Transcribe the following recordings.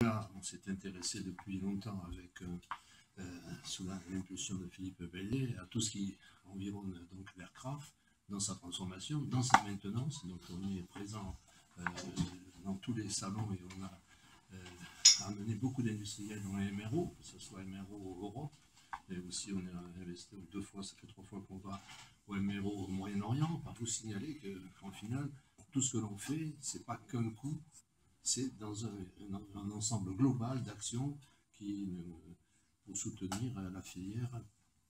Là, on s'est intéressé depuis longtemps avec, sous l'impulsion de Philippe Bellet, à tout ce qui environne donc l'aircraft, dans sa transformation, dans sa maintenance. Donc on est présent dans tous les salons et on a amené beaucoup d'industriels dans les MRO, que ce soit MRO Europe, et aussi on a investi 2 fois, ça fait 3 fois qu'on va au MRO au Moyen-Orient. On va vous signaler qu'en final, tout ce que l'on fait, c'est pas qu'un coup, c'est dans un ensemble global d'actions pour soutenir la filière,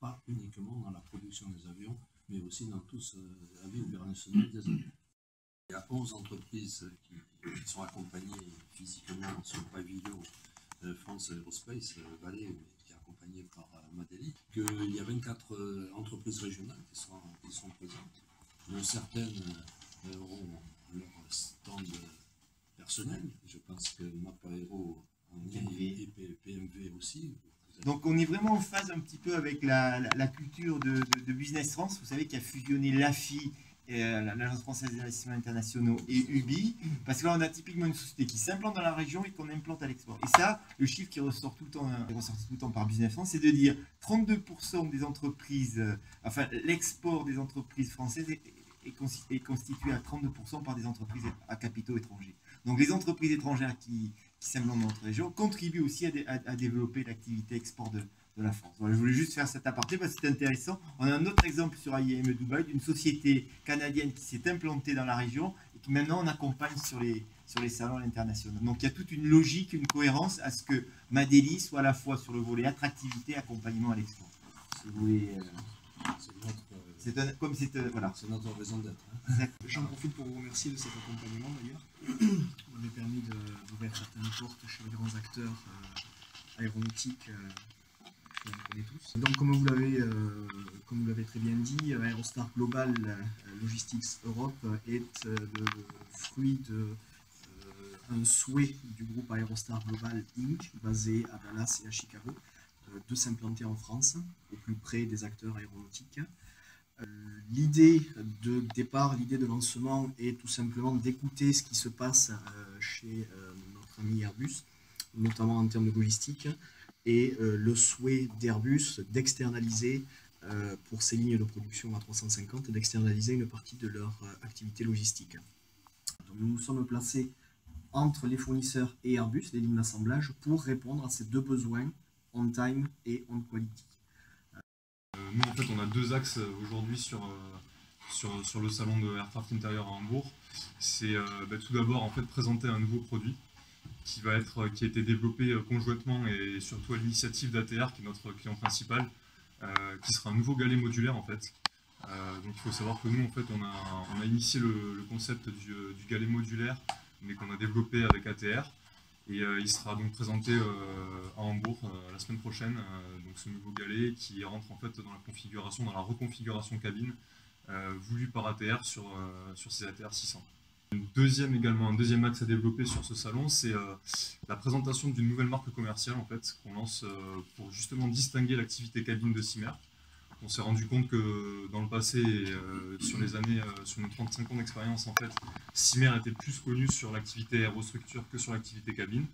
pas uniquement dans la production des avions, mais aussi dans toute la vie opérationnelle des avions. Il y a 11 entreprises qui sont accompagnées physiquement sur le pavillon France Aerospace Vallée, qui est accompagné par Madeli. Il y a 24 entreprises régionales qui sont présentes, dont certaines auront leur stand personnel. Je pense que Map Aero en est, et PMV aussi. Donc on est vraiment en phase un petit peu avec la culture de Business France, vous savez, qui a fusionné l'AFI, l'Agence française des investissements internationaux, et UBI, parce que là on a typiquement une société qui s'implante dans la région et qu'on implante à l'export. Et ça, le chiffre qui ressort tout le temps par Business France, c'est de dire 32% des entreprises, enfin l'export des entreprises françaises est constitué à 32% par des entreprises à capitaux étrangers. Donc les entreprises étrangères qui s'implantent dans notre région contribuent aussi à développer l'activité export de la France. Voilà, je voulais juste faire cet aparté parce que c'est intéressant. On a un autre exemple sur IAM Dubaï d'une société canadienne qui s'est implantée dans la région et qui maintenant on accompagne sur les salons internationaux. Donc il y a toute une logique, une cohérence à ce que Madeli soit à la fois sur le volet attractivité et accompagnement à l'export. Si vous voulez, voilà. C'est notre raison d'être. Hein. J'en profite pour vous remercier de cet accompagnement d'ailleurs. Vous avez permis d'ouvrir certaines portes chez les grands acteurs aéronautiques que l'on connaît tous. Donc comme vous l'avez très bien dit, Aerostar Global Logistics Europe est le fruit d'un souhait du groupe Aerostar Global Inc., basé à Dallas et à Chicago, de s'implanter en France, au plus près des acteurs aéronautiques. L'idée de départ, l'idée de lancement est tout simplement d'écouter ce qui se passe chez notre ami Airbus, notamment en termes de logistique, et le souhait d'Airbus d'externaliser pour ces lignes de production A350, d'externaliser une partie de leur activité logistique. Donc nous nous sommes placés entre les fournisseurs et Airbus, les lignes d'assemblage, pour répondre à ces deux besoins, on time et on quality. Nous, en fait, on a 2 axes aujourd'hui sur le salon de Aircraft Interior à Hambourg. C'est tout d'abord en fait, présenter un nouveau produit qui a été développé conjointement et surtout à l'initiative d'ATR, qui est notre client principal, qui sera un nouveau galet modulaire en fait. Donc il faut savoir que nous, en fait, on a initié le concept du galet modulaire, mais qu'on a développé avec ATR. Et il sera donc présenté à Hambourg la semaine prochaine, donc ce nouveau galet qui rentre en fait dans la reconfiguration cabine voulue par ATR sur ces ATR 600. Un deuxième axe à développer sur ce salon, c'est la présentation d'une nouvelle marque commerciale en fait, qu'on lance pour justement distinguer l'activité cabine de Simmer. On s'est rendu compte que dans le passé, sur nos 35 ans d'expérience, en fait, Simmer était plus connu sur l'activité aérostructure que sur l'activité cabine.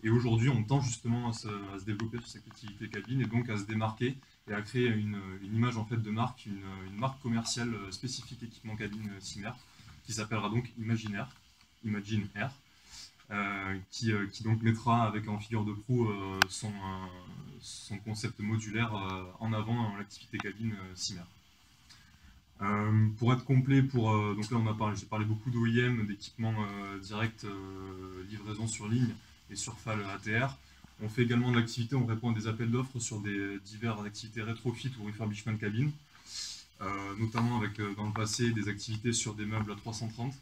Et aujourd'hui, on tend justement à se développer sur cette activité cabine et donc à se démarquer et à créer une image en fait de marque, une marque commerciale spécifique équipement cabine Simmer, qui s'appellera donc Imagine Air. Qui donc mettra avec en figure de proue son concept modulaire en avant l'activité cabine Simmer. Pour être complet, donc là j'ai parlé beaucoup d'OEM, d'équipements direct, livraison sur ligne et sur FAL ATR. On fait également de l'activité, on répond à des appels d'offres sur des diverses activités rétrofit ou refurbishment cabine, notamment avec dans le passé des activités sur des meubles à 330.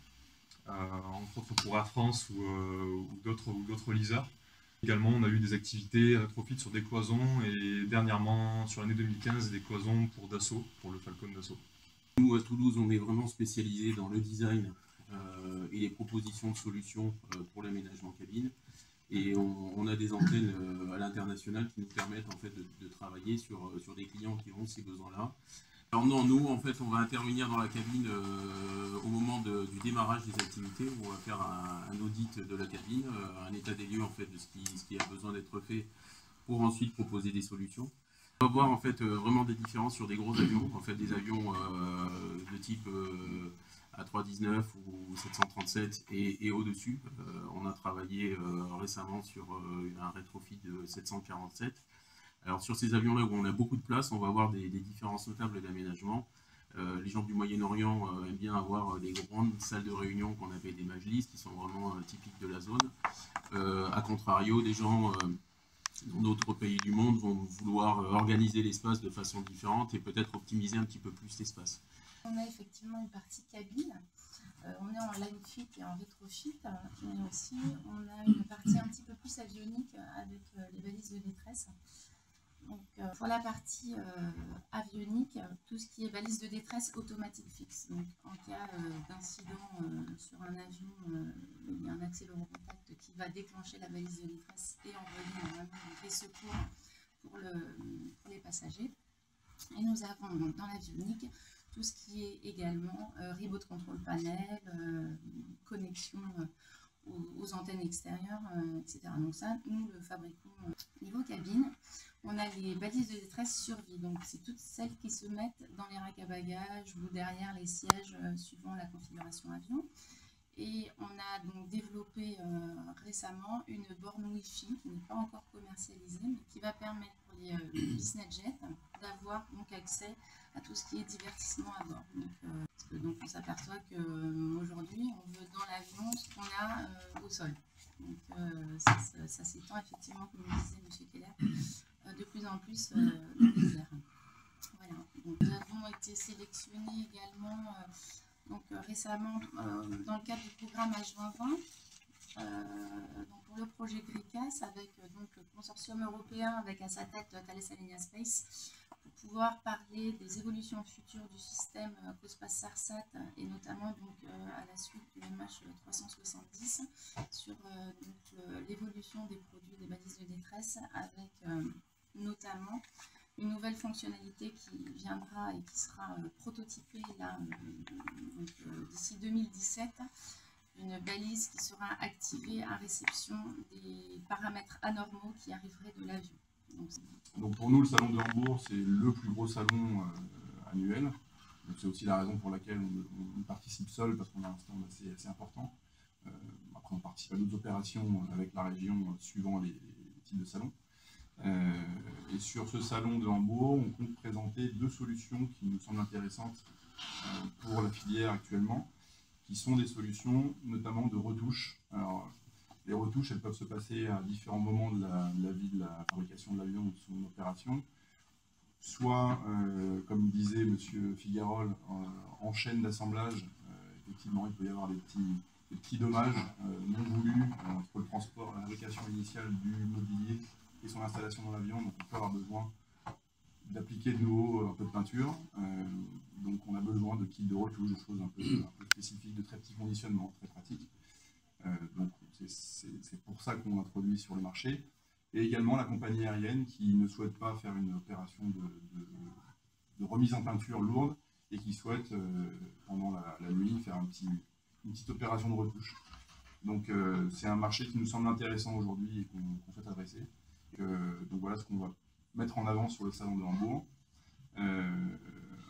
Entre autres pour Air France ou d'autres leasers. Également, on a eu des activités rétrofit sur des cloisons et dernièrement, sur l'année 2015, des cloisons pour Dassault, pour le Falcon Dassault. Nous, à Toulouse, on est vraiment spécialisé dans le design et les propositions de solutions pour l'aménagement cabine. Et on a des antennes à l'international qui nous permettent en fait, de travailler sur des clients qui ont ces besoins-là. Alors non, nous en fait on va intervenir dans la cabine au moment du démarrage des activités. On va faire un audit de la cabine, un état des lieux en fait de ce qui a besoin d'être fait pour ensuite proposer des solutions. On va voir en fait vraiment des différences sur des gros avions, en fait des avions de type A319 ou 737 et au-dessus. On a travaillé récemment sur un rétrofit de 747. Alors sur ces avions-là où on a beaucoup de place, on va avoir des différences notables d'aménagement. Les gens du Moyen-Orient aiment bien avoir des grandes salles de réunion qu'on appelle des majlis, qui sont vraiment typiques de la zone. A contrario, des gens dans d'autres pays du monde vont vouloir organiser l'espace de façon différente et peut-être optimiser un petit peu plus l'espace. On a effectivement une partie cabine, on est en line fit et en rétrofit, mais aussi on a une partie un petit peu plus avionique avec les balises de détresse. Donc, pour la partie avionique, tout ce qui est balise de détresse automatique fixe. Donc, en cas d'incident sur un avion, il y a un accélérocontact qui va déclencher la balise de détresse et envoyer normalement des secours pour les passagers. Et nous avons donc, dans l'avionique tout ce qui est également remote control panel, connexion aux antennes extérieures, etc. Donc ça, nous le fabriquons niveau cabine. On a les balises de détresse survie, donc c'est toutes celles qui se mettent dans les racks à bagages ou derrière les sièges suivant la configuration avion. Et on a donc développé récemment une borne Wi-Fi qui n'est pas encore commercialisée, mais qui va permettre pour les business jets d'avoir donc accès à tout ce qui est divertissement à bord. Donc on s'aperçoit qu'aujourd'hui, on veut dans l'avion ce qu'on a au sol. Donc ça s'étend effectivement, comme le disait M. Keller, de plus en plus dans les airs. Voilà. Donc, nous avons été sélectionnés également récemment dans le cadre du programme H2020 pour le projet GRICAS avec le consortium européen avec à sa tête Thales Alenia Space pour pouvoir parler des évolutions futures du système COSPAS-SARSAT et notamment à la suite du MH370 sur l'évolution des produits des balises de détresse avec notamment une nouvelle fonctionnalité qui viendra et qui sera prototypée d'ici 2017, une balise qui sera activée à réception des paramètres anormaux qui arriveraient de l'avion. Donc pour nous, le salon de Hambourg, c'est le plus gros salon annuel. C'est aussi la raison pour laquelle on participe seul, parce qu'on a un stand assez important. Après, on participe à d'autres opérations avec la région suivant les types de salons. Et sur ce salon de Hambourg, on compte présenter deux solutions qui nous semblent intéressantes pour la filière actuellement, qui sont des solutions notamment de retouches. Alors, les retouches, elles peuvent se passer à différents moments de la vie de la fabrication de l'avion ou de son opération. Soit, comme disait M. Figarol, en chaîne d'assemblage, effectivement, il peut y avoir des petits dommages non voulus entre le transport, la fabrication initiale du mobilier et son installation dans l'avion, donc on peut avoir besoin d'appliquer de nouveau un peu de peinture, donc on a besoin de kits de retouche, de choses un peu spécifiques, de très petits conditionnements, très pratiques. Donc c'est pour ça qu'on introduit sur le marché. Et également la compagnie aérienne qui ne souhaite pas faire une opération de remise en peinture lourde et qui souhaite pendant la nuit faire une petite opération de retouche. Donc c'est un marché qui nous semble intéressant aujourd'hui et qu'on souhaite adresser. Donc voilà ce qu'on va mettre en avant sur le salon de Hambourg,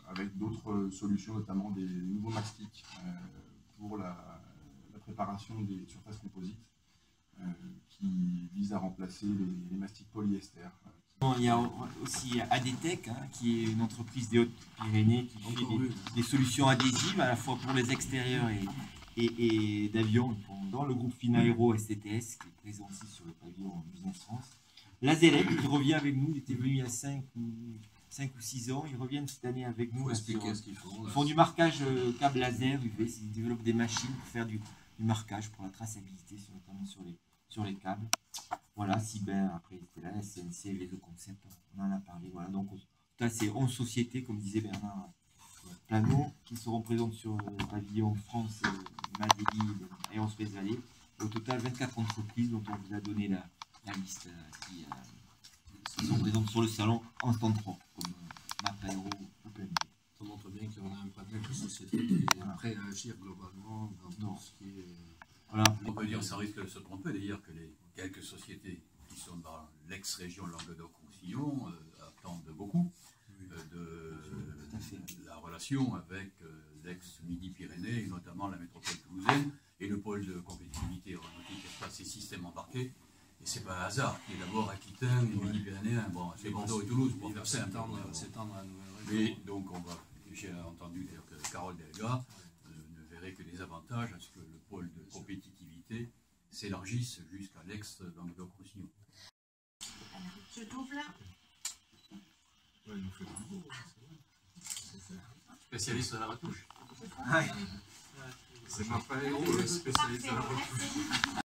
avec d'autres solutions, notamment des nouveaux mastiques pour la préparation des surfaces composites, qui visent à remplacer les mastiques polyester. Il y a aussi ADTech, qui est une entreprise des Hautes-Pyrénées qui fait des solutions adhésives à la fois pour les extérieurs et d'avions, dans le groupe Finaero STTS qui est présent aussi sur le pavillon Business France. Lazelec qui revient avec nous, il était venu il y a 5 ou 6 ans, ils reviennent cette année avec nous. Expliquer ce qu'ils font. Ils font du marquage câble laser UV, ils développent des machines pour faire du marquage, pour la traçabilité, notamment sur les câbles. Voilà, Cyber, après c'était là, SNC, les deux concepts, on en a parlé. Voilà, donc là c'est 11 sociétés, comme disait Bernard Plano, qui seront présentes sur le pavillon France, Madéli et Aerospace Valley. Au total, 24 entreprises dont on vous a donné la liste qui sont présentes sur le salon en stand 3, comme Marc Aéro ou PMP. Ça montre bien qu'on a un panel de société qui est prêt à agir globalement dans tout ce qui est... Voilà. On peut dire, sans risque de se tromper, d'ailleurs, que les quelques sociétés qui sont dans l'ex-région Languedoc-Roussillon attendent beaucoup de la relation avec l'ex-Midi-Pyrénées, et notamment la métropole toulousaine, et le pôle de compétitivité aéronautique, espace et système embarqué. Et c'est pas un hasard qu'il y ait d'abord Aquitaine et Midi-Pyrénéen. Bon, c'est Bordeaux et Toulouse pour faire simple. S'étendre à la nouvelle Mais région. donc, j'ai entendu dire que Carole Delga ne verrait que des avantages à ce que le pôle de compétitivité s'élargisse jusqu'à l'ex-Languedoc-Roussillon. Je double. Spécialiste de la retouche. C'est pas spécialiste de la retouche.